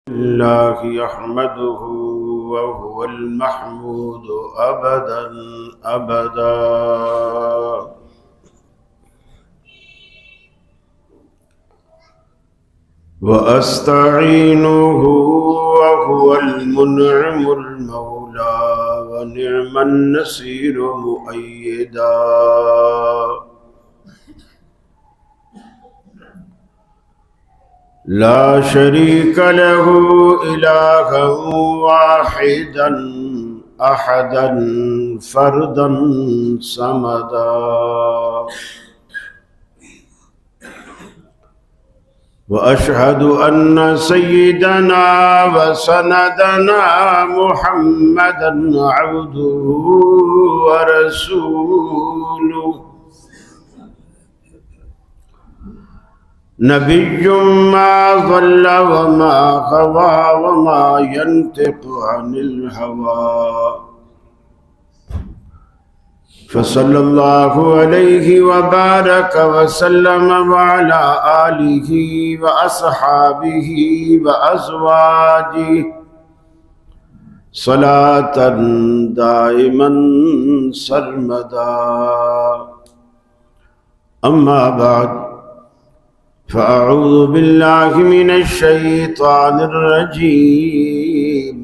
الله يحمده وهو المحمود أبدا أبدا، وأستعينه وهو المنعم المولى ونعم النصير مؤيدا. لا شريك له إلها واحدا أحدا فردا صمدا، وأشهد أن سيدنا وسندنا محمدا عبده ورسوله، نبي ما ضل وما غوى وما ينطق عن الهوى، فصلى الله عليه وبارك وسلم وعلى آله وأصحابه وأزواجه صلاة دائما سرمدا. أما بعد، فأعوذ بالله من الشيطان الرجيم.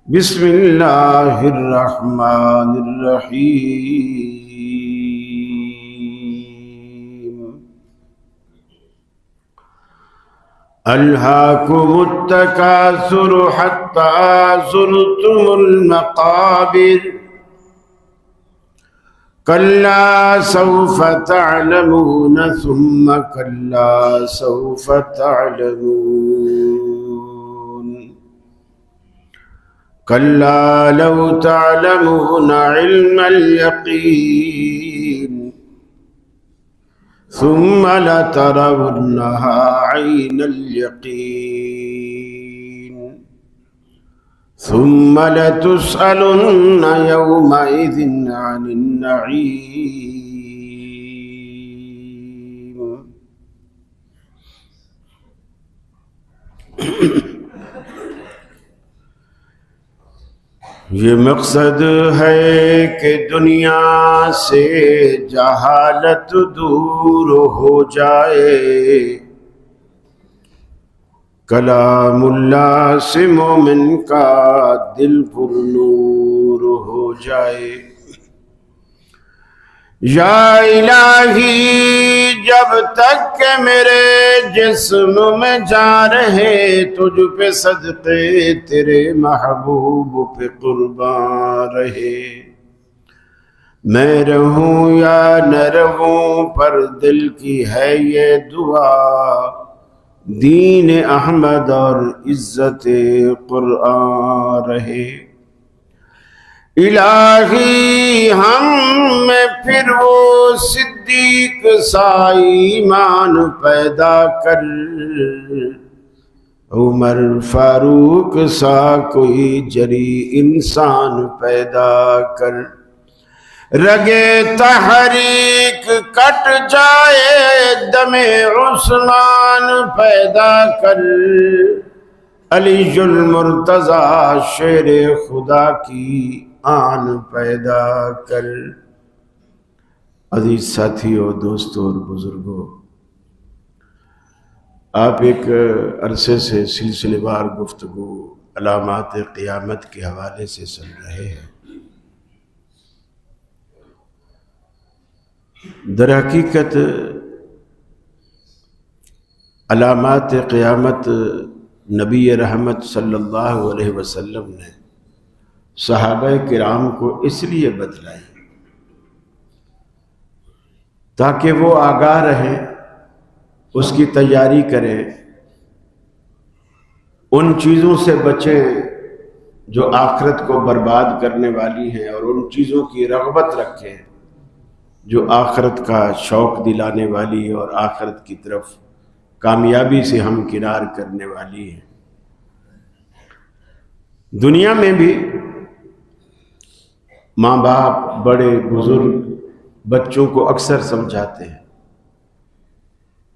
بسم الله الرحمن الرحيم. ألهاكم التكاثر حتى زرتم المقابر، كلا سوف تعلمون ثم كلا سوف تعلمون، كلا لو تعلمون علم اليقين ثم لترونها عين اليقين ثم لتسألن يومئذ عن النعيم. یہ مقصد ہے کہ دنیا سے جہالت دور ہو جائے، کلام اللہ سے مومن کا دل پر نور ہو جائے۔ یا الہی، جب تک کہ میرے جسم میں جان رہے، تجھ پہ صدقے تیرے محبوب پہ قربان رہے، میں رہوں یا نہ رہوں پر دل کی ہے یہ دعا، دین احمد اور عزت قرآن رہے۔ الہی، ہم میں پھر وہ صدیق سا ایمان پیدا کر، عمر فاروق سا کوئی جری انسان پیدا کر، رگے تحریک کٹ جائے دم عثمان پیدا کر، علی المرتضیٰ شیر خدا کی آن پیدا کر۔ عزیز ساتھیوں، دوستوں اور بزرگوں، آپ ایک عرصے سے سلسلے وار گفتگو علامات قیامت کے حوالے سے سن رہے ہیں۔ در حقیقت علامات قیامت نبی رحمت صلی اللہ علیہ وسلم نے صحابہ کرام کو اس لیے بتلائی تاکہ وہ آگاہ رہیں، اس کی تیاری کریں، ان چیزوں سے بچیں جو آخرت کو برباد کرنے والی ہیں، اور ان چیزوں کی رغبت رکھیں جو آخرت کا شوق دلانے والی اور آخرت کی طرف کامیابی سے ہمکنار کرنے والی ہے۔ دنیا میں بھی ماں باپ، بڑے بزرگ بچوں کو اکثر سمجھاتے ہیں،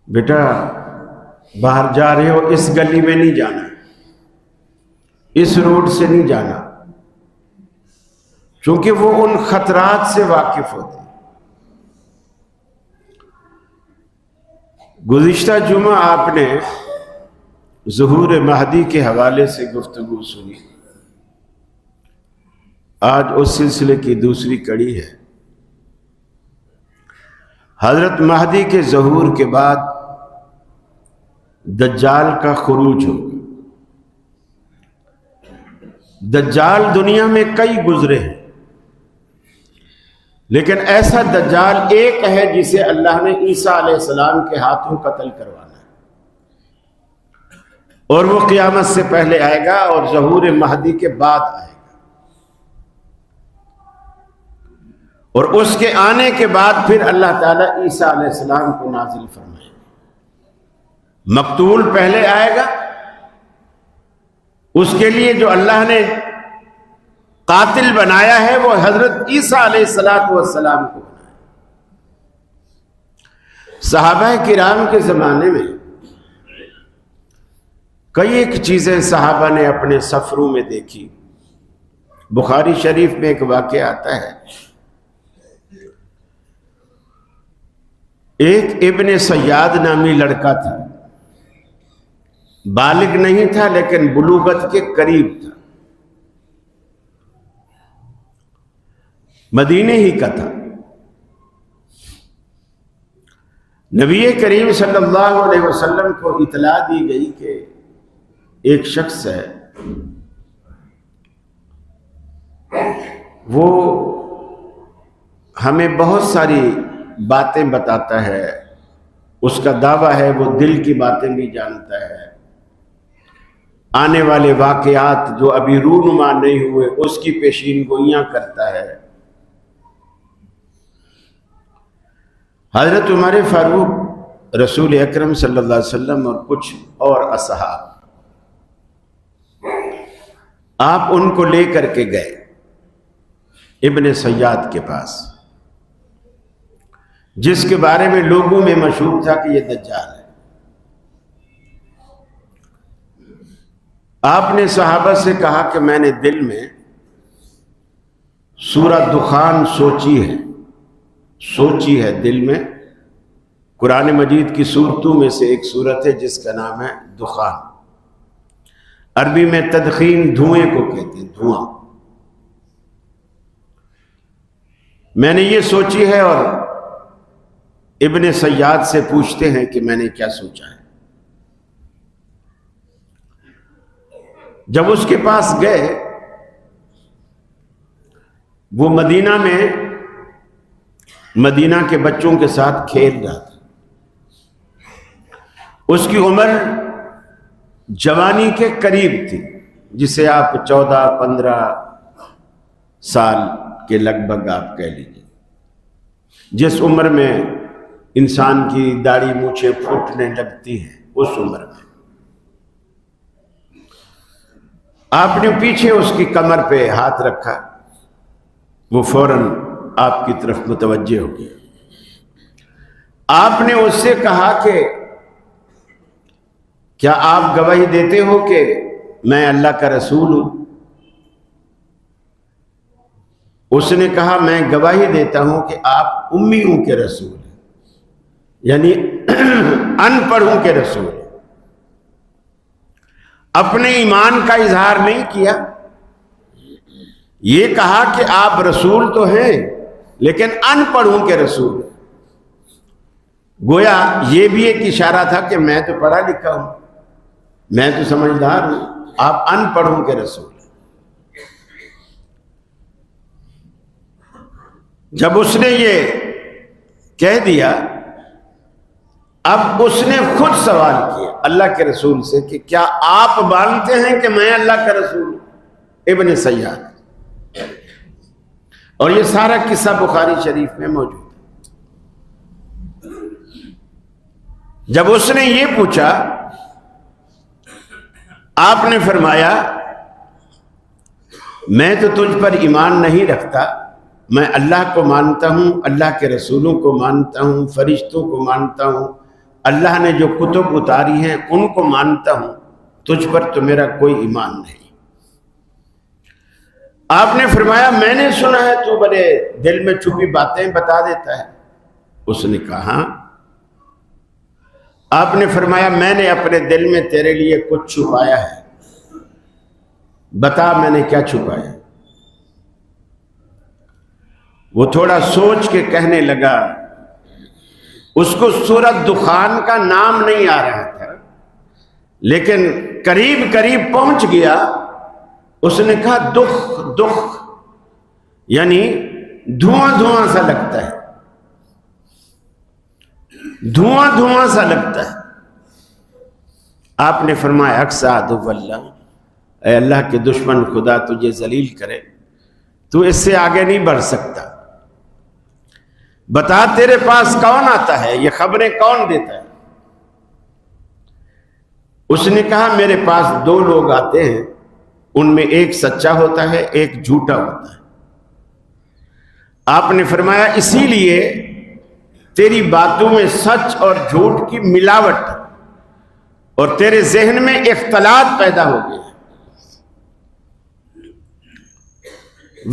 بیٹا باہر جا رہے ہو اس گلی میں نہیں جانا، اس روڈ سے نہیں جانا، چونکہ وہ ان خطرات سے واقف ہوتے ہیں۔ گزشتہ جمعہ آپ نے ظہور مہدی کے حوالے سے گفتگو سنی، آج اس سلسلے کی دوسری کڑی ہے۔ حضرت مہدی کے ظہور کے بعد دجال کا خروج ہوگا۔ دجال دنیا میں کئی گزرے ہیں، لیکن ایسا دجال ایک ہے جسے اللہ نے عیسیٰ علیہ السلام کے ہاتھوں قتل کروانا ہے، اور وہ قیامت سے پہلے آئے گا اور ظہور مہدی کے بعد آئے گا، اور اس کے آنے کے بعد پھر اللہ تعالیٰ عیسیٰ علیہ السلام کو نازل فرمائے گا۔ مقتول پہلے آئے گا، اس کے لیے جو اللہ نے قاتل بنایا ہے وہ حضرت عیسیٰ علیہ السلام کو بنایا۔ صحابہ کرام کے زمانے میں کئی ایک چیزیں صحابہ نے اپنے سفروں میں دیکھی۔ بخاری شریف میں ایک واقعہ آتا ہے، ایک ابن سیاد نامی لڑکا تھا، بالغ نہیں تھا لیکن بلوغت کے قریب تھا، مدینے ہی کا تھا۔ نبی کریم صلی اللہ علیہ وسلم کو اطلاع دی گئی کہ ایک شخص ہے، وہ ہمیں بہت ساری باتیں بتاتا ہے، اس کا دعویٰ ہے وہ دل کی باتیں بھی جانتا ہے، آنے والے واقعات جو ابھی رونما نہیں ہوئے اس کی پیشین گوئیاں کرتا ہے۔ حضرت عمر فاروق، رسول اکرم صلی اللہ علیہ وسلم اور کچھ اور اصحاب، آپ ان کو لے کر کے گئے ابن سیاد کے پاس، جس کے بارے میں لوگوں میں مشہور تھا کہ یہ دجال ہے۔ آپ نے صحابہ سے کہا کہ میں نے دل میں سورہ دخان سوچی ہے دل میں۔ قرآن مجید کی سورتوں میں سے ایک سورت ہے جس کا نام ہے دخان، عربی میں تدخین دھوئیں کو کہتے ہیں، دھواں۔ میں نے یہ سوچی ہے، اور ابن سیاد سے پوچھتے ہیں کہ میں نے کیا سوچا ہے۔ جب اس کے پاس گئے، وہ مدینہ کے بچوں کے ساتھ کھیل رہا تھا۔ اس کی عمر جوانی کے قریب تھی، جسے آپ 14-15 سال کے لگ بھگ آپ کہہ لیجیے، جس عمر میں انسان کی داڑھی مونچھیں پھوٹنے لگتی ہیں، اس عمر میں۔ آپ نے پیچھے اس کی کمر پہ ہاتھ رکھا، وہ فوراً آپ کی طرف متوجہ ہو گیا۔ آپ نے اس سے کہا کہ کیا آپ گواہی دیتے ہو کہ میں اللہ کا رسول ہوں؟ اس نے کہا میں گواہی دیتا ہوں کہ آپ امیوں کے رسول ہیں، یعنی ان پڑھوں کے رسول ہیں۔ اپنے ایمان کا اظہار نہیں کیا، یہ کہا کہ آپ رسول تو ہیں لیکن ان پڑھوں کے رسول ہیں۔ گویا یہ بھی ایک اشارہ تھا کہ میں تو پڑھا لکھا ہوں، میں تو سمجھدار ہوں، آپ ان پڑھوں کے رسول ہیں۔ جب اس نے یہ کہہ دیا، اب اس نے خود سوال کیا اللہ کے رسول سے کہ کیا آپ مانتے ہیں کہ میں اللہ کا رسول ہوں؟ ابن سیاد۔ اور یہ سارا قصہ بخاری شریف میں موجود ہے۔ جب اس نے یہ پوچھا، آپ نے فرمایا میں تو تجھ پر ایمان نہیں رکھتا، میں اللہ کو مانتا ہوں، اللہ کے رسولوں کو مانتا ہوں، فرشتوں کو مانتا ہوں، اللہ نے جو کتب اتاری ہیں ان کو مانتا ہوں، تجھ پر تو میرا کوئی ایمان نہیں۔ آپ نے فرمایا میں نے سنا ہے تو بڑے دل میں چھپی باتیں بتا دیتا ہے. اس نے کہا آپ نے فرمایا میں نے اپنے دل میں تیرے لیے کچھ چھپایا ہے, بتا میں نے کیا چھپایا. وہ تھوڑا سوچ کے کہنے لگا, اس کو سورۃ دخان کا نام نہیں آ رہا تھا لیکن قریب قریب پہنچ گیا. اس نے کہا دکھ دکھ, یعنی دھواں دھواں سا لگتا ہے, دھواں دھواں سا لگتا ہے. آپ نے فرمایا اقصا عدو اللہ, اے اللہ کے دشمن خدا تجھے ذلیل کرے, تو اس سے آگے نہیں بڑھ سکتا. بتا تیرے پاس کون آتا ہے, یہ خبریں کون دیتا ہے؟ اس نے کہا میرے پاس 2 لوگ آتے ہیں, ان میں ایک سچا ہوتا ہے ایک جھوٹا ہوتا ہے. آپ نے فرمایا اسی لیے تیری باتوں میں سچ اور جھوٹ کی ملاوٹ اور تیرے ذہن میں اختلاط پیدا ہو گیا.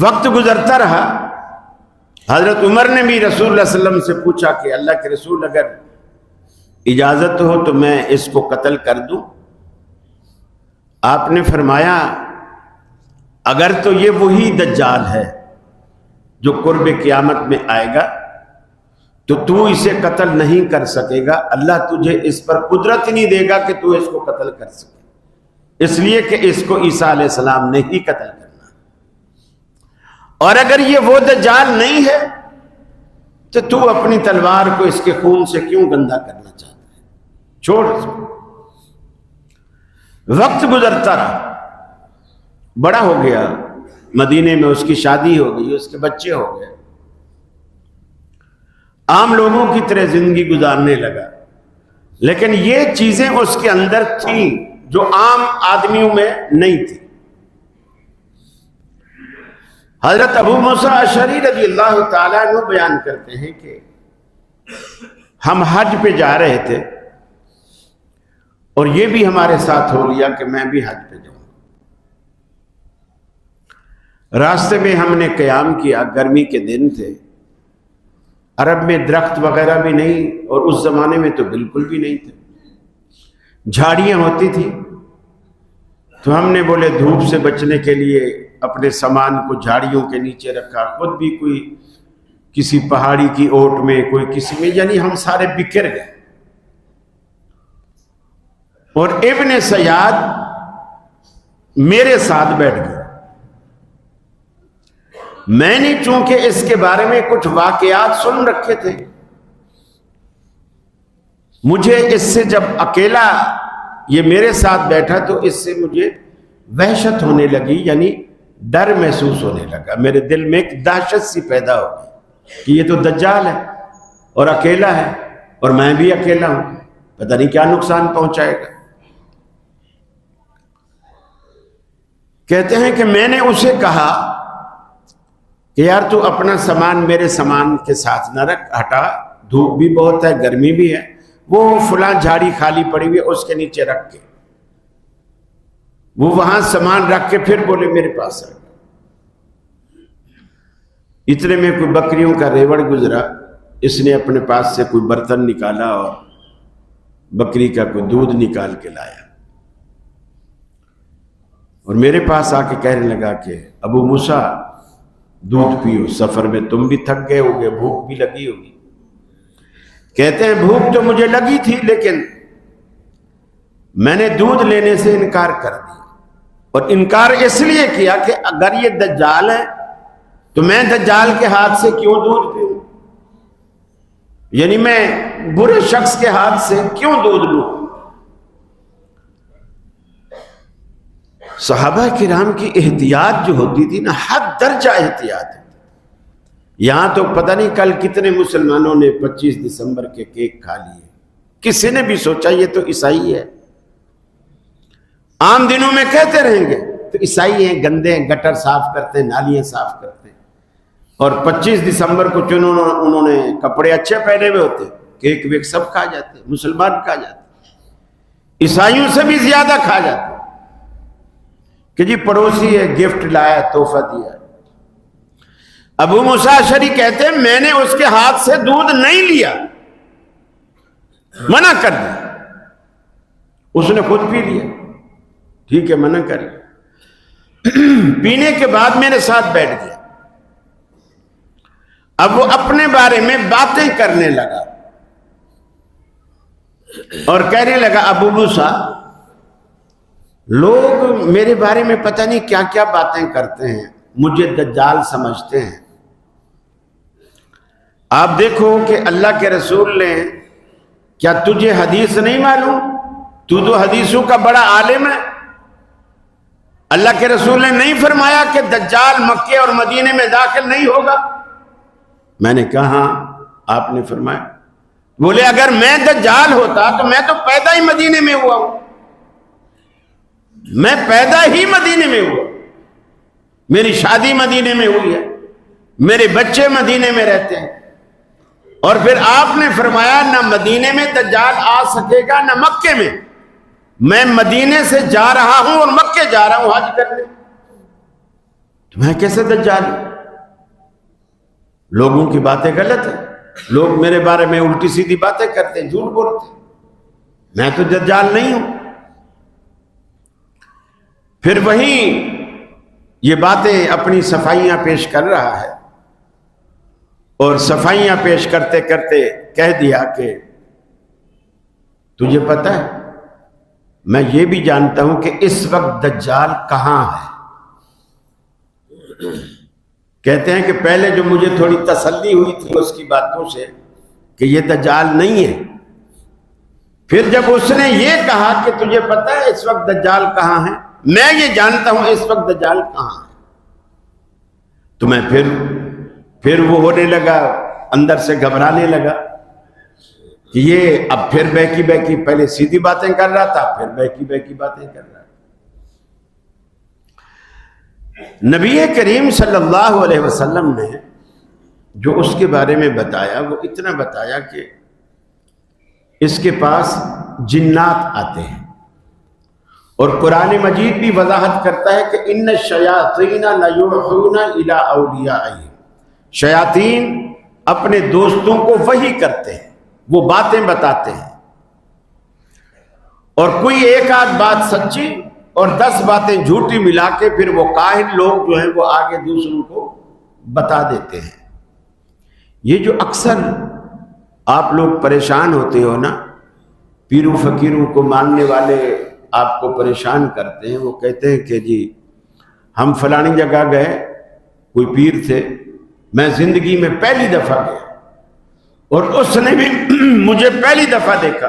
وقت گزرتا رہا. حضرت عمر نے بھی رسول اللہ صلی اللہ علیہ وسلم سے پوچھا کہ اللہ کے رسول اگر اجازت ہو تو میں اس کو قتل کر دوں. آپ نے فرمایا اگر تو یہ وہی دجال ہے جو قرب قیامت میں آئے گا تو تو اسے قتل نہیں کر سکے گا, اللہ تجھے اس پر قدرت ہی نہیں دے گا کہ تو اس کو قتل کر سکے, اس لیے کہ اس کو عیسیٰ علیہ السلام نے ہی قتل کرنا. اور اگر یہ وہ دجال نہیں ہے تو اپنی تلوار کو اس کے خون سے کیوں گندا کرنا چاہتا ہے, چھوڑ اس کو. وقت گزرتا رہا, بڑا ہو گیا, مدینے میں اس کی شادی ہو گئی, اس کے بچے ہو گئے, عام لوگوں کی طرح زندگی گزارنے لگا. لیکن یہ چیزیں اس کے اندر تھیں جو عام آدمیوں میں نہیں تھی. حضرت ابو موسیٰ اشعری رضی اللہ تعالیٰ عنہ بیان کرتے ہیں کہ ہم حج پہ جا رہے تھے اور یہ بھی ہمارے ساتھ ہو لیا کہ میں بھی حج پہ جاؤں. راستے میں ہم نے قیام کیا, گرمی کے دن تھے, عرب میں درخت وغیرہ بھی نہیں اور اس زمانے میں تو بالکل بھی نہیں تھے, جھاڑیاں ہوتی تھی. تو ہم نے بولے دھوپ سے بچنے کے لیے اپنے سامان کو جھاڑیوں کے نیچے رکھا, خود بھی کوئی کسی پہاڑی کی اوٹ میں, کوئی کسی میں, یعنی ہم سارے بکھر گئے. اور ابن سیاد میرے ساتھ بیٹھ گیا. میں نے چونکہ اس کے بارے میں کچھ واقعات سن رکھے تھے, مجھے اس سے جب اکیلا یہ میرے ساتھ بیٹھا تو اس سے مجھے وحشت ہونے لگی, یعنی ڈر محسوس ہونے لگا. میرے دل میں ایک دہشت سی پیدا ہو گئی کہ یہ تو دجال ہے اور اکیلا ہے اور میں بھی اکیلا ہوں, پتہ نہیں کیا نقصان پہنچائے گا. کہتے ہیں کہ میں نے اسے کہا کہ یار تو اپنا سامان میرے سامان کے ساتھ نہ رکھ, ہٹا, دھوپ بھی بہت ہے, گرمی بھی ہے, وہ فلاں جھاڑی خالی پڑی ہوئی ہے اس کے نیچے رکھ کے. وہ وہاں سامان رکھ کے پھر بولے میرے پاس آ. اتنے میں کوئی بکریوں کا ریوڑ گزرا, اس نے اپنے پاس سے کوئی برتن نکالا اور بکری کا کوئی دودھ نکال کے لایا اور میرے پاس آ کے کہنے لگا کہ ابو موسیٰ دودھ پیو, سفر میں تم بھی تھک گئے ہوگے, بھوک بھی لگی ہوگی. کہتے ہیں بھوک تو مجھے لگی تھی لیکن میں نے دودھ لینے سے انکار کر دیا, اور انکار اس لیے کیا کہ اگر یہ دجال ہے تو میں دجال کے ہاتھ سے کیوں دودھ پیوں, یعنی میں برے شخص کے ہاتھ سے کیوں دودھ لوں. صحابہ کرام کی احتیاط جو ہوتی تھی نا, حد درجہ احتیاط. یہاں تو پتہ نہیں کل کتنے مسلمانوں نے 25 دسمبر کے کیک کھا لیے, کسی نے بھی سوچا یہ تو عیسائی ہے. عام دنوں میں کہتے رہیں گے تو عیسائی ہیں, گندے ہیں, گٹر صاف کرتے ہیں, نالیاں صاف کرتے ہیں, اور 25 دسمبر کو انہوں نے کپڑے اچھے پہنے ہوئے ہوتے, کیک ویک سب کھا جاتے, مسلمان کھا جاتے, عیسائیوں سے بھی زیادہ کھا جاتے. کہ جی پڑوسی ہے گفٹ لایا تحفہ دیا. ابو موسیٰ اشعری کہتے ہیں میں نے اس کے ہاتھ سے دودھ نہیں لیا, منع کر دیا. اس نے خود پی لیا, ٹھیک ہے منع کر لیا. پینے کے بعد میرے ساتھ بیٹھ گیا. اب وہ اپنے بارے میں باتیں کرنے لگا اور کہنے لگا ابو موسیٰ لوگ میرے بارے میں پتہ نہیں کیا کیا باتیں کرتے ہیں, مجھے دجال سمجھتے ہیں. آپ دیکھو کہ اللہ کے رسول نے, کیا تجھے حدیث نہیں معلوم؟ تو حدیثوں کا بڑا عالم ہے. اللہ کے رسول نے نہیں فرمایا کہ دجال مکے اور مدینے میں داخل نہیں ہوگا؟ میں نے کہا ہاں آپ نے فرمایا. بولے اگر میں دجال ہوتا تو میں تو پیدا ہی مدینے میں ہوا ہوں, میں پیدا ہی مدینے میں ہوا, میری شادی مدینے میں ہوئی ہے, میرے بچے مدینے میں رہتے ہیں. اور پھر آپ نے فرمایا نہ مدینے میں دجال آ سکے گا نہ مکے میں مدینے سے جا رہا ہوں اور مکے جا رہا ہوں حج کرنے, تو میں کیسے دجال ہوں؟ لوگوں کی باتیں غلط ہیں, لوگ میرے بارے میں الٹی سیدھی باتیں کرتے ہیں, جھوٹ بولتے ہیں, میں تو دجال نہیں ہوں. پھر وہیں یہ باتیں اپنی صفائیاں پیش کر رہا ہے, اور صفائیاں پیش کرتے کرتے کہہ دیا کہ تجھے پتہ ہے میں یہ بھی جانتا ہوں کہ اس وقت دجال کہاں ہے. کہتے ہیں کہ پہلے جو مجھے تھوڑی تسلی ہوئی تھی اس کی باتوں سے کہ یہ دجال نہیں ہے, پھر جب اس نے یہ کہا کہ تجھے پتہ ہے اس وقت دجال کہاں ہے, میں یہ جانتا ہوں اس وقت دجال کہاں ہے, تو میں پھر وہ ہونے لگا, اندر سے گھبرانے لگا کہ یہ اب پھر بہکی پہلے سیدھی باتیں کر رہا تھا, پھر بہکی باتیں کر رہا. نبی کریم صلی اللہ علیہ وسلم نے جو اس کے بارے میں بتایا وہ اتنا بتایا کہ اس کے پاس جنات آتے ہیں, اور قرآن مجید بھی وضاحت کرتا ہے کہ ان الشیاطین لیوحون الی اولیائہم, شیاطین اپنے دوستوں کو وحی کرتے ہیں, وہ باتیں بتاتے ہیں, اور کوئی ایک آدھ بات سچی اور 10 باتیں جھوٹی ملا کے پھر وہ کاہن لوگ جو ہیں وہ آگے دوسروں کو بتا دیتے ہیں. یہ جو اکثر آپ لوگ پریشان ہوتے ہو نا, پیروں فقیروں کو ماننے والے آپ کو پریشان کرتے ہیں, وہ کہتے ہیں کہ جی ہم فلانی جگہ گئے, کوئی پیر تھے, میں زندگی میں پہلی دفعہ گیا اور اس نے بھی مجھے پہلی دفعہ دیکھا,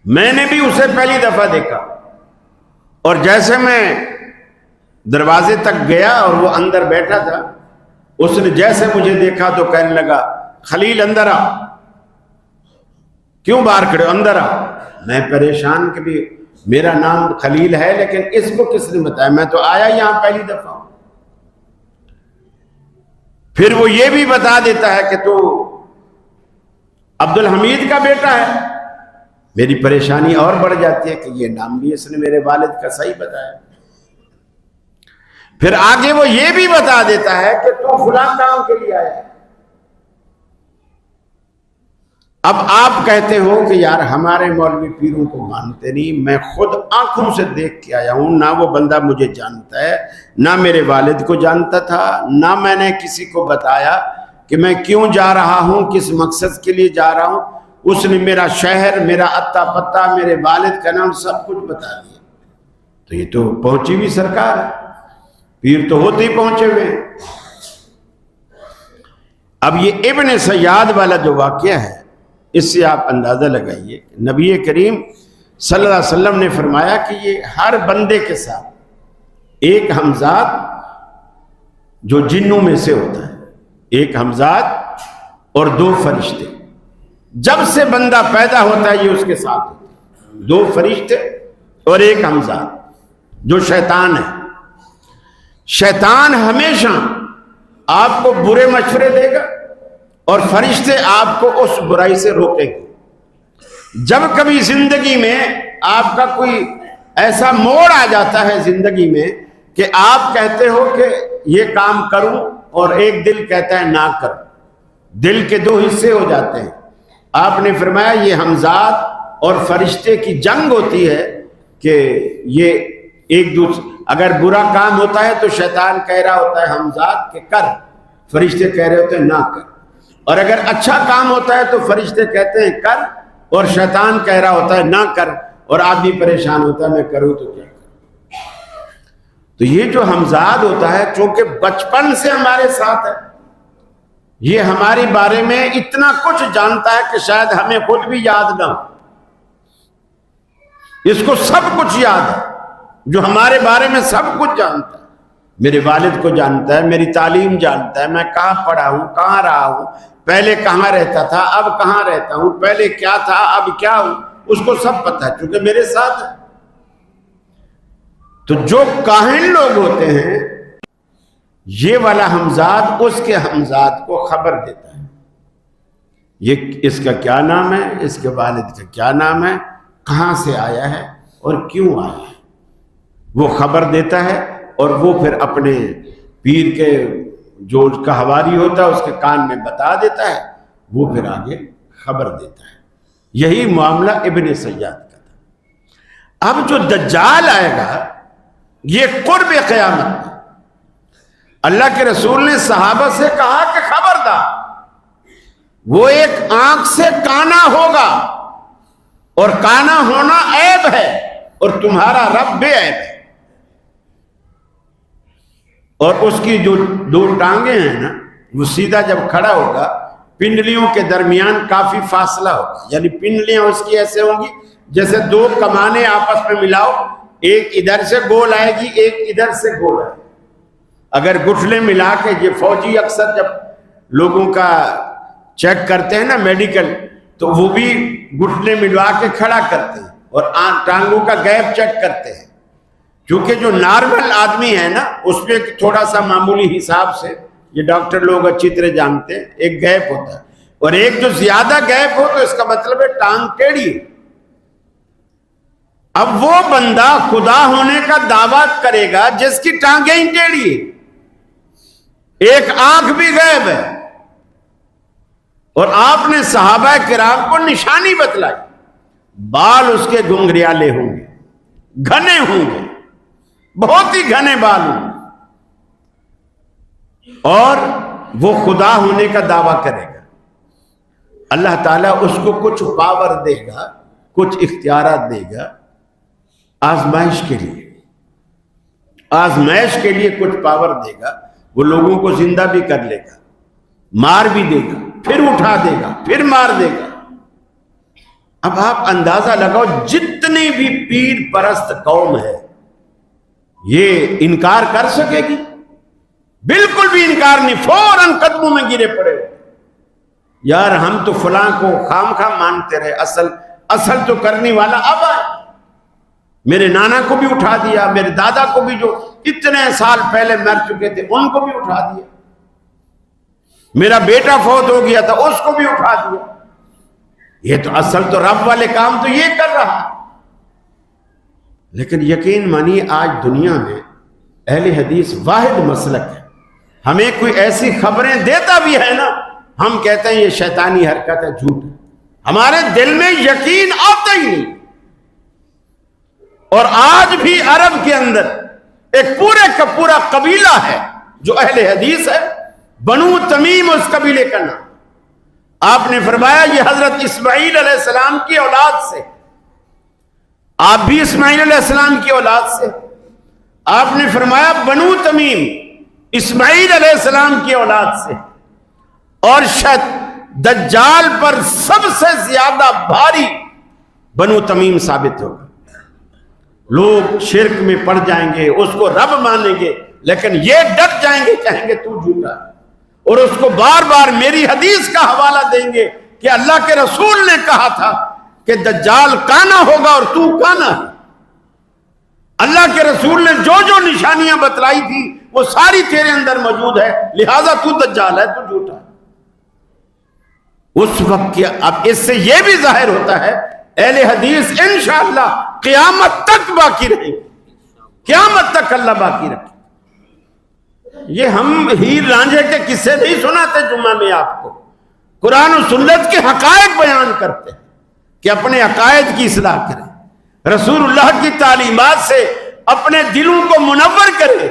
میں نے بھی اسے پہلی دفعہ دیکھا, اور جیسے میں دروازے تک گیا اور وہ اندر بیٹھا تھا, اس نے جیسے مجھے دیکھا تو کہنے لگا خلیل اندر آ. کیوں باہر کھڑے ہو, اندر آ. میں پریشان کہ بھی میرا نام خلیل ہے لیکن اس کو کس نے بتایا, میں تو آیا یہاں پہلی دفعہ ہوں. پھر وہ یہ بھی بتا دیتا ہے کہ تو عبد الحمید کا بیٹا ہے. میری پریشانی اور بڑھ جاتی ہے کہ یہ نام بھی اس نے میرے والد کا صحیح بتایا. پھر آگے وہ یہ بھی بتا دیتا ہے کہ تو فلاں کام کے لیے آیا ہے. اب آپ کہتے ہو کہ یار ہمارے مولوی پیروں کو مانتے نہیں, میں خود آنکھوں سے دیکھ کے آیا ہوں, نہ وہ بندہ مجھے جانتا ہے, نہ میرے والد کو جانتا تھا, نہ میں نے کسی کو بتایا کہ میں کیوں جا رہا ہوں, کس مقصد کے لیے جا رہا ہوں. اس نے میرا شہر, میرا اتا پتہ, میرے والد کا نام سب کچھ بتا دیا. تو یہ تو پہنچی ہوئی سرکار ہے, پیر تو ہوتے ہی پہنچے ہوئے. اب یہ ابن سیاد والا جو واقعہ ہے اس سے آپ اندازہ لگائیے, نبی کریم صلی اللہ علیہ وسلم نے فرمایا کہ یہ ہر بندے کے ساتھ ایک ہمزاد جو جنوں میں سے ہوتا ہے, ایک ہمزاد اور 2 فرشتے, جب سے بندہ پیدا ہوتا ہے یہ اس کے ساتھ ہوتا ہے, 2 فرشتے اور ایک ہمزاد جو شیطان ہے. شیطان ہمیشہ آپ کو برے مشورے دے گا اور فرشتے آپ کو اس برائی سے روکیں گے. جب کبھی زندگی میں آپ کا کوئی ایسا موڑ آ جاتا ہے زندگی میں کہ آپ کہتے ہو کہ یہ کام کروں اور ایک دل کہتا ہے نہ کروں، دل کے دو حصے ہو جاتے ہیں۔ آپ نے فرمایا یہ ہمزاد اور فرشتے کی جنگ ہوتی ہے کہ یہ ایک دوسرے، اگر برا کام ہوتا ہے تو شیطان کہہ رہا ہوتا ہے ہمزاد کہ کر، فرشتے کہہ رہے ہوتے ہیں نہ کر، اور اگر اچھا کام ہوتا ہے تو فرشتے کہتے ہیں کر اور شیطان کہہ رہا ہوتا ہے نہ کر، اور آدمی پریشان ہوتا ہے میں کروں تو کیا کروں۔ تو یہ جو ہمزاد ہوتا ہے چونکہ بچپن سے ہمارے ساتھ ہے، یہ ہمارے بارے میں اتنا کچھ جانتا ہے کہ شاید ہمیں خود بھی یاد نہ ہو، اس کو سب کچھ یاد ہے، جو ہمارے بارے میں سب کچھ جانتا ہے، میرے والد کو جانتا ہے، میری تعلیم جانتا ہے، میں کہاں پڑھا ہوں، کہاں رہا ہوں، پہلے کہاں رہتا تھا، اب کہاں رہتا ہوں، پہلے کیا تھا اب کیا ہوں، اس کو سب پتہ ہے کیونکہ میرے ساتھ ہے۔ تو جو کاہن لوگ ہوتے ہیں یہ والا ہمزاد اس کے ہمزاد کو خبر دیتا ہے، یہ اس کا کیا نام ہے، اس کے والد کا کیا نام ہے، کہاں سے آیا ہے اور کیوں آیا ہے، وہ خبر دیتا ہے، اور وہ پھر اپنے پیر کے جو اس کا حواری ہوتا ہے اس کے کان میں بتا دیتا ہے، وہ پھر آگے خبر دیتا ہے۔ یہی معاملہ ابن سیاد کا تھا۔ اب جو دجال آئے گا یہ قرب قیامت میں، اللہ کے رسول نے صحابہ سے کہا کہ خبردار، وہ ایک آنکھ سے کانا ہوگا، اور کانا ہونا عیب ہے، اور تمہارا رب بے عیب ہے، اور اس کی جو دو ٹانگیں ہیں نا وہ سیدھا جب کھڑا ہوگا پنڈلیوں کے درمیان کافی فاصلہ ہوگا، یعنی پنڈلیاں اس کی ایسے ہوں گی جیسے دو کمانے آپس میں ملاؤ، ایک ادھر سے گول آئے گی ایک ادھر سے گول آئے گی۔ اگر گٹھلے ملا کے، یہ فوجی اکثر جب لوگوں کا چیک کرتے ہیں نا میڈیکل، تو وہ بھی گٹھلے ملوا کے کھڑا کرتے ہیں اور ٹانگوں کا گیپ چیک کرتے ہیں، کیونکہ جو نارمل آدمی ہے نا اس پہ تھوڑا سا معمولی حساب سے، یہ ڈاکٹر لوگ اچھی طرح جانتے ہیں، ایک گیپ ہوتا ہے، اور ایک جو زیادہ گیپ ہو تو اس کا مطلب ہے ٹانگ ٹیڑھی ہے۔ اب وہ بندہ خدا ہونے کا دعویٰ کرے گا جس کی ٹانگیں ہی ٹیڑھی ہے، ایک آنکھ بھی غائب ہے، اور آپ نے صحابہ کرام کو نشانی بتلائی، بال اس کے گھنگریالے ہوں گے، گھنے ہوں گے، بہت ہی گھنے بال ہوں گے، اور وہ خدا ہونے کا دعویٰ کرے گا۔ اللہ تعالیٰ اس کو کچھ پاور دے گا، کچھ اختیارات دے گا آزمائش کے لیے، آزمائش کے لیے کچھ پاور دے گا، وہ لوگوں کو زندہ بھی کر لے گا، مار بھی دے گا، پھر اٹھا دے گا، پھر مار دے گا۔ اب آپ اندازہ لگاؤ جتنی بھی پیر پرست قوم ہے یہ انکار کر سکے گی؟ بالکل بھی انکار نہیں، فوراً قدموں میں گرے پڑے، یار ہم تو فلاں کو خام خام مانتے رہے، اصل تو کرنے والا اب آئے، میرے نانا کو بھی اٹھا دیا، میرے دادا کو بھی جو اتنے سال پہلے مر چکے تھے ان کو بھی اٹھا دیا، میرا بیٹا فوت ہو گیا تھا اس کو بھی اٹھا دیا، یہ تو اصل تو رب والے کام تو یہ کر رہا۔ لیکن یقین مانی آج دنیا میں اہل حدیث واحد مسلک ہے، ہمیں کوئی ایسی خبریں دیتا بھی ہے نا ہم کہتے ہیں یہ شیطانی حرکت ہے، جھوٹ ہے، ہمارے دل میں یقین آتا ہی نہیں۔ اور آج بھی عرب کے اندر ایک پورے کا پورا قبیلہ ہے جو اہل حدیث ہے، بنو تمیم اس قبیلے کا نام۔ آپ نے فرمایا یہ حضرت اسماعیل علیہ السلام کی اولاد سے، آپ بھی اسماعیل علیہ السلام کی اولاد سے، آپ نے فرمایا بنو تمیم اسماعیل علیہ السلام کی اولاد سے، اور شاید دجال پر سب سے زیادہ بھاری بنو تمیم ثابت ہوگا۔ لوگ شرک میں پڑ جائیں گے، اس کو رب مانیں گے، لیکن یہ ڈٹ جائیں گے، کہیں گے تو جھوٹا، اور اس کو بار بار میری حدیث کا حوالہ دیں گے کہ اللہ کے رسول نے کہا تھا کہ دجال کانا ہوگا اور تو کانا ہے۔ اللہ کے رسول نے جو جو نشانیاں بتلائی تھی وہ ساری تیرے اندر موجود ہے، لہذا تو دجال ہے، تو جھوٹا ہے۔ اس وقت کیا، اب اس سے یہ بھی ظاہر ہوتا ہے اہل حدیث انشاءاللہ قیامت تک باقی رہیں گے، قیامت تک اللہ باقی رکھے۔ یہ ہم ہیر رانجھے کے قصے نہیں سناتے جمعہ میں آپ کو، قرآن و سنت کے حقائق بیان کرتے ہیں کہ اپنے عقائد کی اصلاح کریں، رسول اللہ کی تعلیمات سے اپنے دلوں کو منور کرے،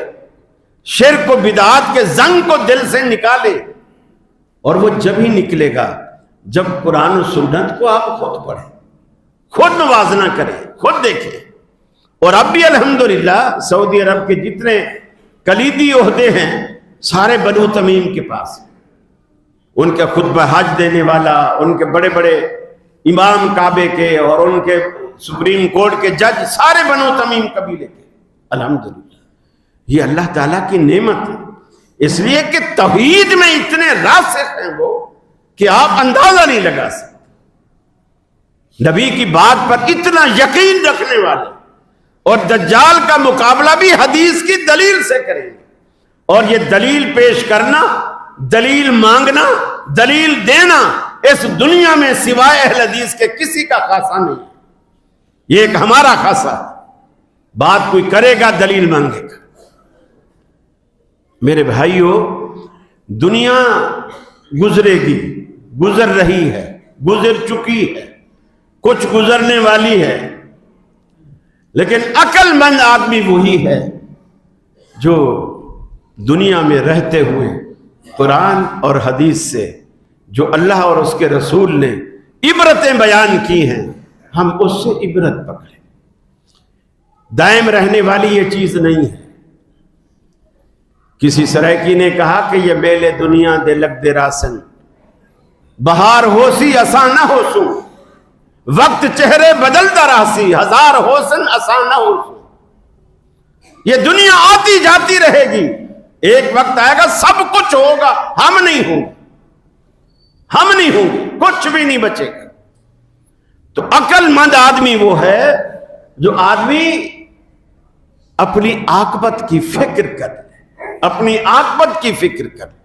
شرک و بدعات کے زنگ کو دل سے نکالے۔ اور وہ جب ہی نکلے گا جب قرآن و سنت کو آپ خود پڑھیں، خود موازنہ کریں، خود دیکھیں۔ اور اب بھی الحمدللہ سعودی عرب کے جتنے کلیدی عہدے ہیں سارے بنو تمیم کے پاس، ان کے خطبہ حج دینے والا، ان کے بڑے بڑے امام کعبے کے اور ان کے سپریم کورٹ کے جج سارے بنو تمیم قبیلے کے۔ الحمدللہ یہ اللہ تعالیٰ کی نعمت ہے، اس لیے کہ توحید میں اتنے راسخ ہیں وہ کہ آپ اندازہ نہیں لگا سکتے، نبی کی بات پر اتنا یقین رکھنے والے، اور دجال کا مقابلہ بھی حدیث کی دلیل سے کریں گے۔ اور یہ دلیل پیش کرنا، دلیل مانگنا، دلیل دینا اس دنیا میں سوائے اہل حدیث کے کسی کا خاصہ نہیں ہے، یہ ایک ہمارا خاصہ ہے۔ بات کوئی کرے گا دلیل مانگے گا۔ میرے بھائیو، دنیا گزرے گی، گزر رہی ہے، گزر چکی ہے، کچھ گزرنے والی ہے، لیکن عقل مند آدمی وہی ہے جو دنیا میں رہتے ہوئے قرآن اور حدیث سے جو اللہ اور اس کے رسول نے عبرتیں بیان کی ہیں ہم اس سے عبرت پکڑیں۔ دائم رہنے والی یہ چیز نہیں ہے۔ کسی سرائکی نے کہا کہ یہ بیل دنیا دے لگ دے راسن، بہار ہوسی اساں نہ ہوسوں، وقت چہرے بدلتا راسی، ہزار حسن اساں نہ ہوسوں۔ یہ دنیا آتی جاتی رہے گی، ایک وقت آئے گا سب کچھ ہوگا، ہم نہیں ہوں گے، ہم نہیں ہوں گے، کچھ بھی نہیں بچے گا۔ تو عقل مند آدمی وہ ہے جو آدمی اپنی عاقبت کی فکر کرے، اپنی عاقبت کی فکر کرے۔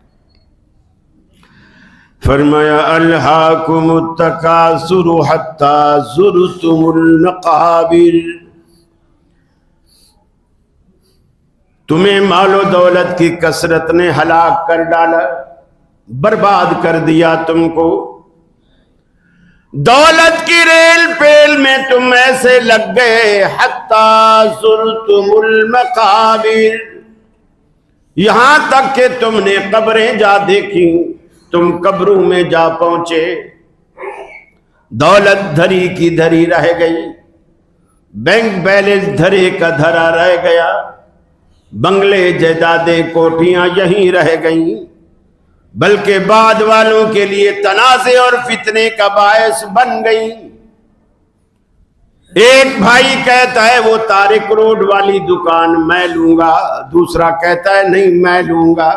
فرمایا الہاکم التکاثر حتی زرتم المقابر، تمہیں مال و دولت کی کثرت نے ہلاک کر ڈالا، برباد کر دیا تم کو۔ دولت کی ریل پیل میں تم ایسے لگ گئے، حتی زرتم المقابر، یہاں تک کہ تم نے قبریں جا دیکھی، تم قبروں میں جا پہنچے۔ دولت دھری کی دھری رہ گئی، بینک بیلنس دھرے کا دھرا رہ گیا، بنگلے جائیدادیں کوٹھیاں یہیں رہ گئیں، بلکہ بعد والوں کے لیے تنازع اور فتنے کا باعث بن گئیں۔ ایک بھائی کہتا ہے وہ طارق روڈ والی دکان میں لوں گا، دوسرا کہتا ہے نہیں میں لوں گا،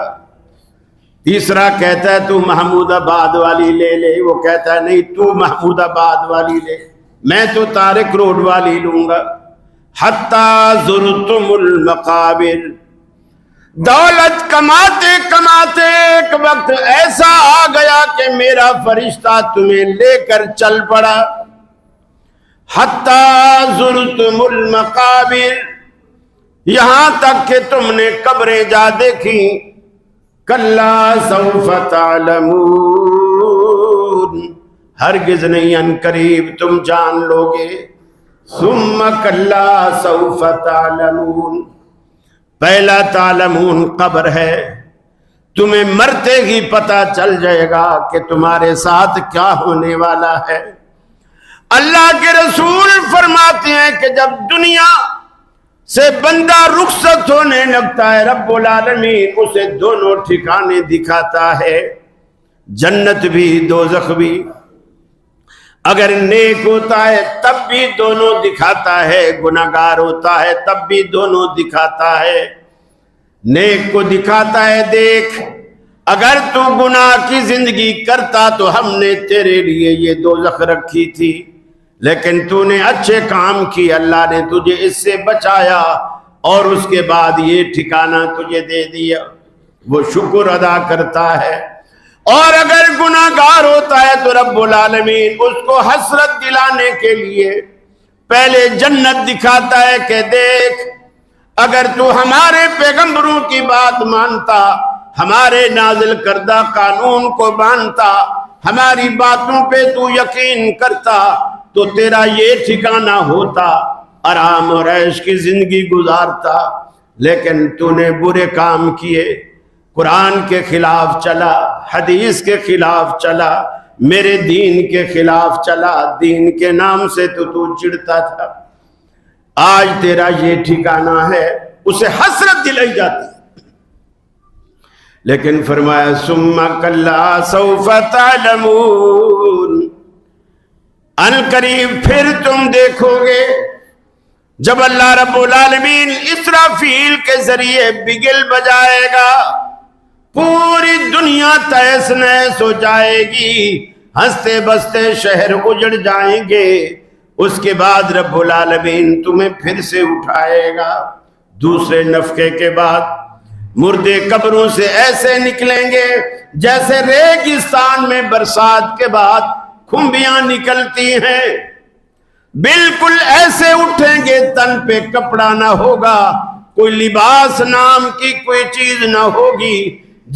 تیسرا کہتا ہے تو محمود آباد والی لے لے، وہ کہتا ہے نہیں تو محمود آباد والی لے، میں تو طارق روڈ والی لوں گا۔ حتی زرتم المقابر، دولت کماتے کماتے ایک وقت ایسا آ گیا کہ میرا فرشتہ تمہیں لے کر چل پڑا۔ حتی زرتم المقابر، یہاں تک کہ تم نے قبریں جا دیکھی۔ کلا سوف تعلمون، ہرگز نہیں، ان قریب تم جان لوگے۔ ثم کلا سوف تعلمون، پہلا تعلمون قبر ہے، تمہیں مرتے ہی پتہ چل جائے گا کہ تمہارے ساتھ کیا ہونے والا ہے۔ اللہ کے رسول فرماتے ہیں کہ جب دنیا سے بندہ رخصت ہونے لگتا ہے رب العالمین اسے دونوں ٹھکانے دکھاتا ہے، جنت بھی دوزخ بھی۔ اگر نیک ہوتا ہے تب بھی دونوں دکھاتا ہے، گناہگار ہوتا ہے تب بھی دونوں دکھاتا ہے۔ نیک کو دکھاتا ہے دیکھ اگر تو گناہ کی زندگی کرتا تو ہم نے تیرے لیے یہ دوزخ رکھی تھی، لیکن تو نے اچھے کام کی، اللہ نے تجھے اس سے بچایا اور اس کے بعد یہ ٹھکانہ تجھے دے دیا، وہ شکر ادا کرتا ہے۔ اور اگر گناہگار ہوتا ہے تو رب العالمین اس کو حسرت دلانے کے لیے پہلے جنت دکھاتا ہے کہ دیکھ اگر تو ہمارے پیغمبروں کی بات مانتا، ہمارے نازل کردہ قانون کو مانتا، ہماری باتوں پہ تو یقین کرتا تو تیرا یہ ٹھکانہ ہوتا، آرام اور عیش کی زندگی گزارتا، لیکن تو نے برے کام کیے، قرآن کے خلاف چلا، حدیث کے خلاف چلا، میرے دین کے خلاف چلا، دین کے نام سے تو چڑھتا تھا، آج تیرا یہ ٹھکانہ ہے، اسے حسرت دلائی جاتی ہے۔ لیکن فرمایا ثم کلا سوف تعلمون، ان قریب پھر تم دیکھو گے جب اللہ رب العالمین اسرافیل کے ذریعے بگل بجائے گا، پوری دنیا تہس نہس ہو جائے گی، ہنستے بستے شہر اجڑ جائیں گے، اس کے بعد رب العالمین تمہیں پھر سے اٹھائے گا، دوسرے نفخے کے بعد مردے قبروں سے ایسے نکلیں گے جیسے ریگستان میں برسات کے بعد کھمبیاں نکلتی ہیں، بالکل ایسے اٹھیں گے، تن پہ کپڑا نہ ہوگا، کوئی لباس نام کی کوئی چیز نہ ہوگی،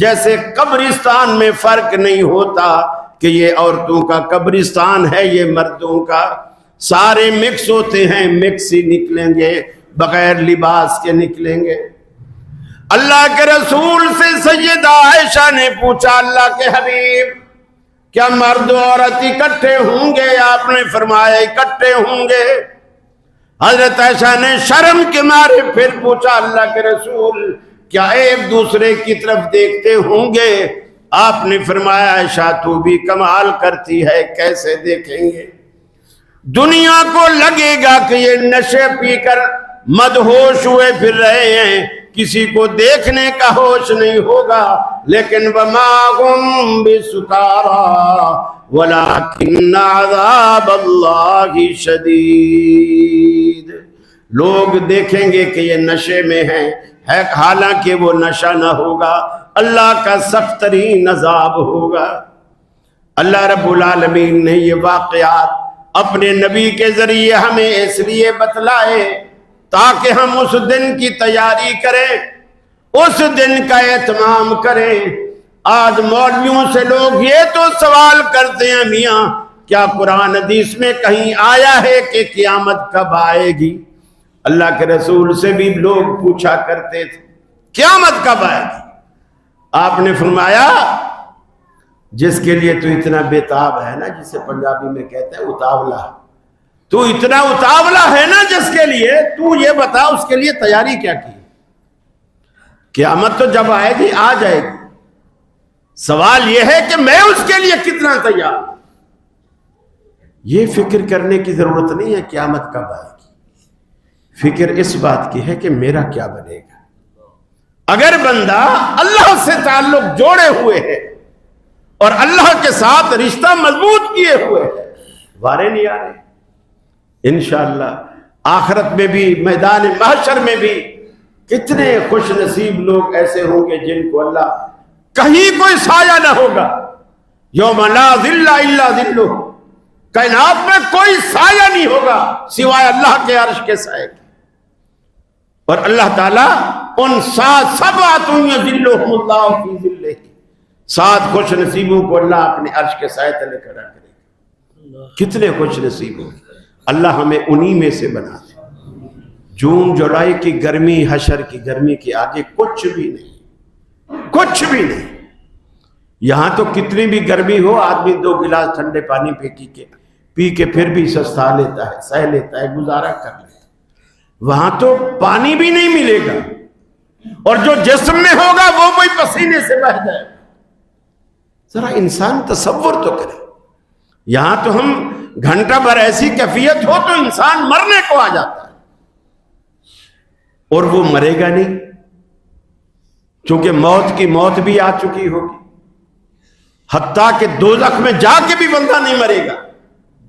جیسے قبرستان میں فرق نہیں ہوتا کہ یہ عورتوں کا قبرستان ہے یہ مردوں کا، سارے مکس ہوتے ہیں، مکس ہی نکلیں گے، بغیر لباس کے نکلیں گے۔ اللہ کے رسول سے سیدہ عائشہ نے پوچھا اللہ کے حبیب کیا مرد و عورت اکٹھے ہوں گے؟ آپ نے فرمایا اکٹھے ہوں گے۔ حضرت عائشہ نے شرم کے مارے پھر پوچھا اللہ کے رسول کیا ایک دوسرے کی طرف دیکھتے ہوں گے؟ آپ نے فرمایا عائشہ تو بھی کمال کرتی ہے، کیسے دیکھیں گے؟ دنیا کو لگے گا کہ یہ نشے پی کر مدہوش ہوئے پھر رہے ہیں، کسی کو دیکھنے کا ہوش نہیں ہوگا، لیکن وَمَا هُمْ بِسُكَارَىٰ وَلَٰكِنَّ عَذَابَ اللَّهِ شَدِيدٌ، لوگ دیکھیں گے کہ یہ نشے میں ہیں، حالانکہ وہ نشہ نہ ہوگا، اللہ کا سخت ترین عذاب ہوگا۔ اللہ رب العالمین نے یہ واقعات اپنے نبی کے ذریعے ہمیں اس لیے بتلائے تاکہ ہم اس دن کی تیاری کریں، اس دن کا اہتمام کریں۔ آج مولویوں سے لوگ یہ تو سوال کرتے ہیں میاں کیا قرآن حدیث میں کہیں آیا ہے کہ قیامت کب آئے گی؟ اللہ کے رسول سے بھی لوگ پوچھا کرتے تھے قیامت کب آئے گی؟ آپ نے فرمایا جس کے لیے تو اتنا بےتاب ہے نا، جسے پنجابی میں کہتے ہیں اتاولا، تو اتنا اتاولا ہے نا جس کے لیے، تو یہ بتا اس کے لیے تیاری کیا کی؟ قیامت تو جب آئے گی آ جائے گی، سوال یہ ہے کہ میں اس کے لیے کتنا تیار ہوں۔ یہ فکر کرنے کی ضرورت نہیں ہے قیامت کب آئے گی، فکر اس بات کی ہے کہ میرا کیا بنے گا۔ اگر بندہ اللہ سے تعلق جوڑے ہوئے ہے اور اللہ کے ساتھ رشتہ مضبوط کیے ہوئے ہے، وارے نہیں آ رہے، انشاءاللہ آخرت میں بھی میدان محشر میں بھی کتنے خوش نصیب لوگ ایسے ہوں گے جن کو اللہ کہیں کوئی سایہ نہ ہوگا، یوم لا ظل الا ظلہ، کائنات میں کوئی سایہ نہیں ہوگا سوائے اللہ کے عرش کے سائے کے، اور اللہ تعالیٰ ان سبعۃ یظلھم اللہ فی ظلہ، 7 خوش نصیبوں کو اللہ اپنے عرش کے سائے تلے کھڑا کرے گا۔ کتنے خوش نصیب ہوں، اللہ ہمیں انہی میں سے بنا دے۔ جون جولائی کی گرمی حشر کی گرمی کے آگے کچھ بھی نہیں، کچھ بھی نہیں۔ یہاں تو کتنی بھی گرمی ہو آدمی 2 گلاس ٹھنڈے پانی پی کے پھر بھی سستا لیتا ہے، سہ لیتا ہے، گزارا کر لیتا ہے۔ وہاں تو پانی بھی نہیں ملے گا، اور جو جسم میں ہوگا وہ کوئی پسینے سے بہہ جائے گا۔ ذرا انسان تصور تو کرے، یہاں تو ہم گھنٹہ بھر ایسی کیفیت ہو تو انسان مرنے کو آ جاتا ہے، اور وہ مرے گا نہیں، کیونکہ موت کی موت بھی آ چکی ہوگی۔ حتیٰ کہ دوزخ میں جا کے بھی بندہ نہیں مرے گا،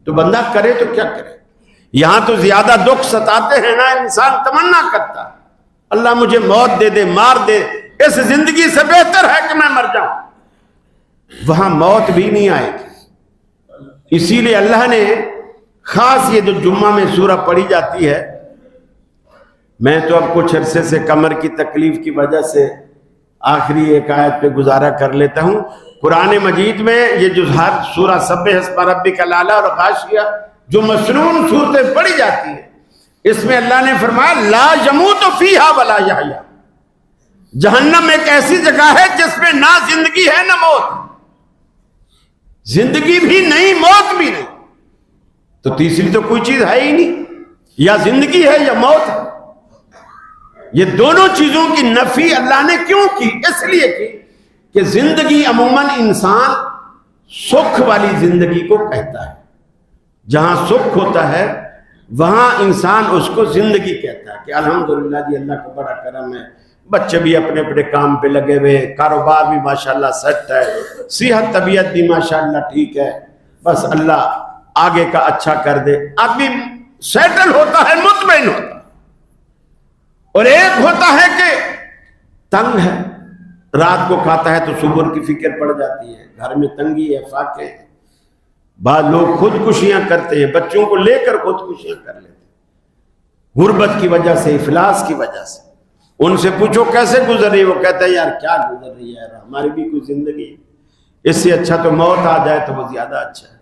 تو بندہ کرے تو کیا کرے؟ یہاں تو زیادہ دکھ ستاتے ہیں نا، انسان تمنا کرتا اللہ مجھے موت دے دے، مار دے، اس زندگی سے بہتر ہے کہ میں مر جاؤں۔ وہاں موت بھی نہیں آئے گی، اسی لیے اللہ نے خاص یہ جو جمعہ میں سورہ پڑھی جاتی ہے، میں تو اب کچھ عرصے سے کمر کی تکلیف کی وجہ سے آخری ایک آیت پہ گزارا کر لیتا ہوں۔ قرآن مجید میں یہ جو سورہ سبح اسم ربک الاعلی اور غاشیہ جو مسنون صورتیں پڑھی جاتی ہیں، اس میں اللہ نے فرمایا لا یموت فیہا ولا یحیا، جہنم ایک ایسی جگہ ہے جس میں نہ زندگی ہے نہ موت، زندگی بھی نہیں موت بھی نہیں، تو تیسری تو کوئی چیز ہے ہی نہیں، یا زندگی ہے یا موت ہے۔ یہ دونوں چیزوں کی نفی اللہ نے کیوں کی؟ اس لیے کی کہ زندگی عموماً انسان سکھ والی زندگی کو کہتا ہے، جہاں سکھ ہوتا ہے وہاں انسان اس کو زندگی کہتا ہے کہ الحمدللہ جی اللہ کا بڑا کرم ہے، بچے بھی اپنے اپنے کام پہ لگے ہوئے، کاروبار بھی ماشاءاللہ سیٹ ہے، صحت طبیعت بھی ماشاءاللہ ٹھیک ہے، بس اللہ آگے کا اچھا کر دے۔ آدمی سیٹل ہوتا ہے، مطمئن ہوتا ہے، اور ایک ہوتا ہے کہ تنگ ہے، رات کو کھاتا ہے تو صبح کی فکر پڑ جاتی ہے، گھر میں تنگی ہے، فاقے ہیں، بعض لوگ خودکشیاں کرتے ہیں، بچوں کو لے کر خودکشیاں کر لیتے ہیں غربت کی وجہ سے، افلاس کی وجہ سے۔ ان سے پوچھو کیسے گزر رہی، وہ کہتا ہے یار کیا گزر رہی ہے، ہماری بھی کوئی زندگی ہے، اس سے اچھا تو موت آ جائے تو وہ زیادہ اچھا ہے۔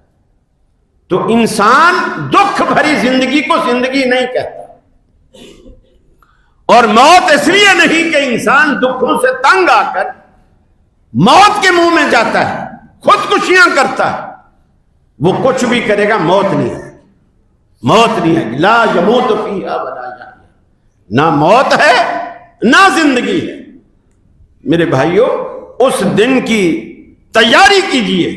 تو انسان دکھ بھری زندگی کو زندگی نہیں کہتا، اور موت اس لیے نہیں کہ انسان دکھوں سے تنگ آ کر موت کے منہ میں جاتا ہے، خودکشیاں کرتا ہے، وہ کچھ بھی کرے گا موت نہیں ہے، موت نہیں ہے، لا یموت فیہا ولا یحیا، نہ موت ہے نہ زندگی ہے۔ میرے بھائیو، اس دن کی تیاری کیجئے،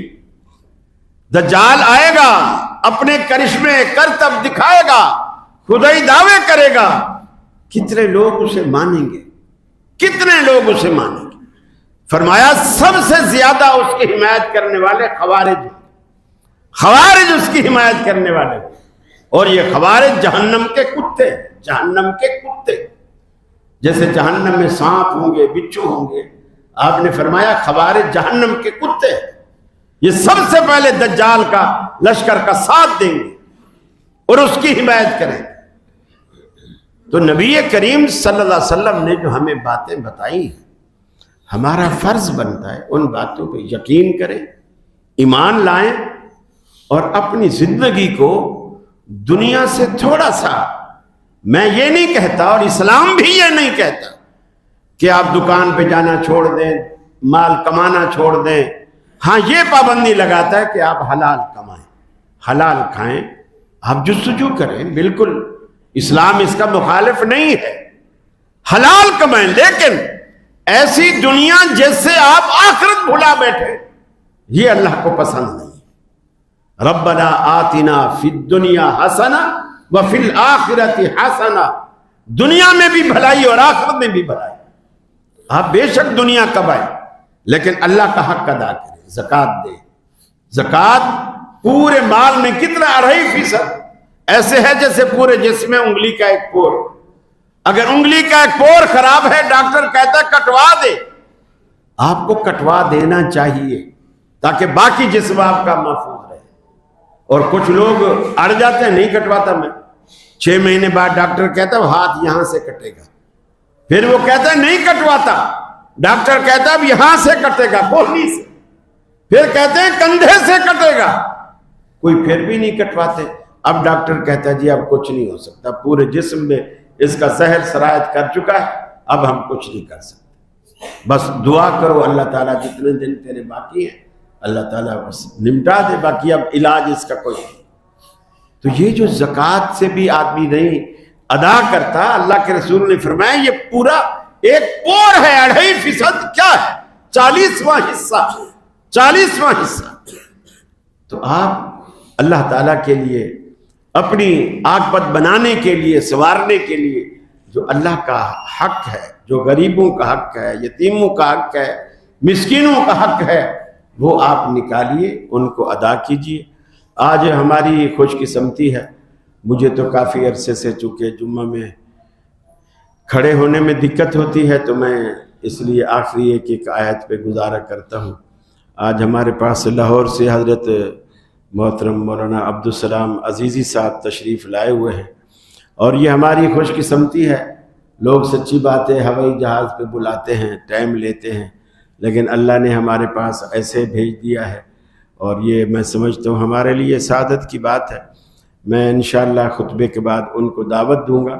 دجال آئے گا، اپنے کرشمے کرتب دکھائے گا، خدائی دعوے کرے گا، کتنے لوگ اسے مانیں گے، کتنے لوگ اسے مانیں گے؟ فرمایا سب سے زیادہ اس کی حمایت کرنے والے خوارج، خوارج اس کی حمایت کرنے والے، اور یہ خوارج جہنم کے کتے، جہنم کے کتے، جیسے جہنم میں سانپ ہوں گے، بچھو ہوں گے، آپ نے فرمایا خوارج جہنم کے کتے، یہ سب سے پہلے دجال کا لشکر کا ساتھ دیں گے اور اس کی حمایت کریں گے۔ تو نبی کریم صلی اللہ علیہ وسلم نے جو ہمیں باتیں بتائی، ہمارا فرض بنتا ہے ان باتوں پہ یقین کریں، ایمان لائیں، اور اپنی زندگی کو دنیا سے تھوڑا سا، میں یہ نہیں کہتا اور اسلام بھی یہ نہیں کہتا کہ آپ دکان پہ جانا چھوڑ دیں، مال کمانا چھوڑ دیں، ہاں یہ پابندی لگاتا ہے کہ آپ حلال کمائیں، حلال کھائیں، آپ جستجو کریں، بالکل اسلام اس کا مخالف نہیں ہے، حلال کمائیں، لیکن ایسی دنیا جس سے آپ آخرت بھلا بیٹھے، یہ اللہ کو پسند نہیں۔ ربنا آتنا فی الدنیا حسنہ وفی الآخرۃ حسنہ، دنیا میں بھی بھلائی اور آخرت میں بھی بھلائی۔ آپ بے شک دنیا کمائیں لیکن اللہ کا حق ادا کریں، زکوٰۃ دیں، زکوٰۃ پورے مال میں کتنا 2.5%، ایسے ہے جیسے پورے جسم میں انگلی کا ایک پور، اگر انگلی کا ایک پور خراب ہے ڈاکٹر کہتا ہے کٹوا دے، آپ کو کٹوا دینا چاہیے تاکہ باقی جسم آپ کا محفوظ رہے۔ اور کچھ لوگ اڑ جاتے ہیں، نہیں کٹواتا میں، 6 مہینے بعد ڈاکٹر کہتا ہے ہاتھ یہاں سے کٹے گا، پھر وہ کہتا ہے نہیں کٹواتا، ڈاکٹر کہتا ہے اب یہاں سے کٹے گا، کوہنی سے، پھر کہتے ہیں کندھے سے کٹے گا، کوئی پھر بھی نہیں کٹواتے۔ اب ڈاکٹر کہتا ہے جی اب کچھ نہیں ہو سکتا، پورے جسم میں اس کا زہر سرایت کر چکا ہے، اب ہم کچھ نہیں کر سکتے، بس دعا کرو اللہ تعالیٰ جتنے دن تیرے باقی ہیں اللہ تعالیٰ بس نمٹا دے، باقی اب علاج اس کا کوئی نہیں۔ تو یہ جو زکوٰۃ سے بھی آدمی نہیں ادا کرتا، اللہ کے رسول نے فرمایا یہ پورا ایک پور ہے، 2.5%، کیا ہے 40واں حصہ، 40واں حصہ۔ تو آپ اللہ تعالیٰ کے لیے، اپنی عاقبت بنانے کے لیے، سنوارنے کے لیے، جو اللہ کا حق ہے، جو غریبوں کا حق ہے، یتیموں کا حق ہے، مسکینوں کا حق ہے، وہ آپ نکالیے، ان کو ادا کیجیے۔ آج ہماری خوش قسمتی ہے، مجھے تو کافی عرصے سے چونکہ جمعہ میں کھڑے ہونے میں دقت ہوتی ہے تو میں اس لیے آخری ایک آیت پہ گزارا کرتا ہوں۔ آج ہمارے پاس لاہور سے حضرت محترم مولانا عبدالسلام عزیزی صاحب تشریف لائے ہوئے ہیں، اور یہ ہماری خوش قسمتی ہے۔ لوگ سچی بات ہے ہوائی جہاز پہ بلاتے ہیں، ٹائم لیتے ہیں، لیکن اللہ نے ہمارے پاس ایسے بھیج دیا ہے، اور یہ میں سمجھتا ہوں ہمارے لیے سعادت کی بات ہے۔ میں انشاءاللہ خطبے کے بعد ان کو دعوت دوں گا،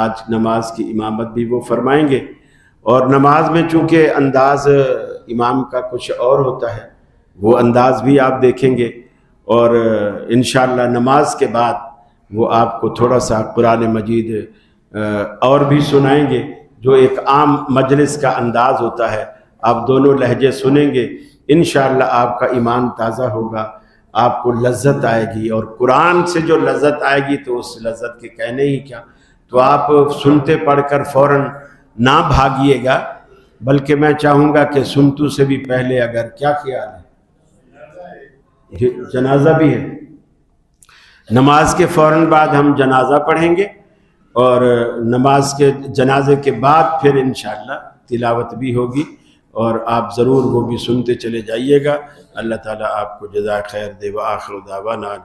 آج نماز کی امامت بھی وہ فرمائیں گے، اور نماز میں چونکہ انداز امام کا کچھ اور ہوتا ہے، وہ انداز بھی آپ دیکھیں گے، اور انشاءاللہ نماز کے بعد وہ آپ کو تھوڑا سا قرآن مجید اور بھی سنائیں گے، جو ایک عام مجلس کا انداز ہوتا ہے۔ آپ دونوں لہجے سنیں گے، انشاءاللہ آپ کا ایمان تازہ ہوگا، آپ کو لذت آئے گی، اور قرآن سے جو لذت آئے گی تو اس لذت کے کہنے ہی کیا۔ تو آپ سنتے پڑھ کر فوراً نہ بھاگیے گا، بلکہ میں چاہوں گا کہ سنتو سے بھی پہلے اگر کیا خیال ہے، جنازہ بھی ہے، نماز کے فوراً بعد ہم جنازہ پڑھیں گے، اور نماز کے جنازے کے بعد پھر انشاءاللہ تلاوت بھی ہوگی، اور آپ ضرور وہ بھی سنتے چلے جائیے گا۔ اللہ تعالیٰ آپ کو جزائے خیر دے۔ وآخر دعوانا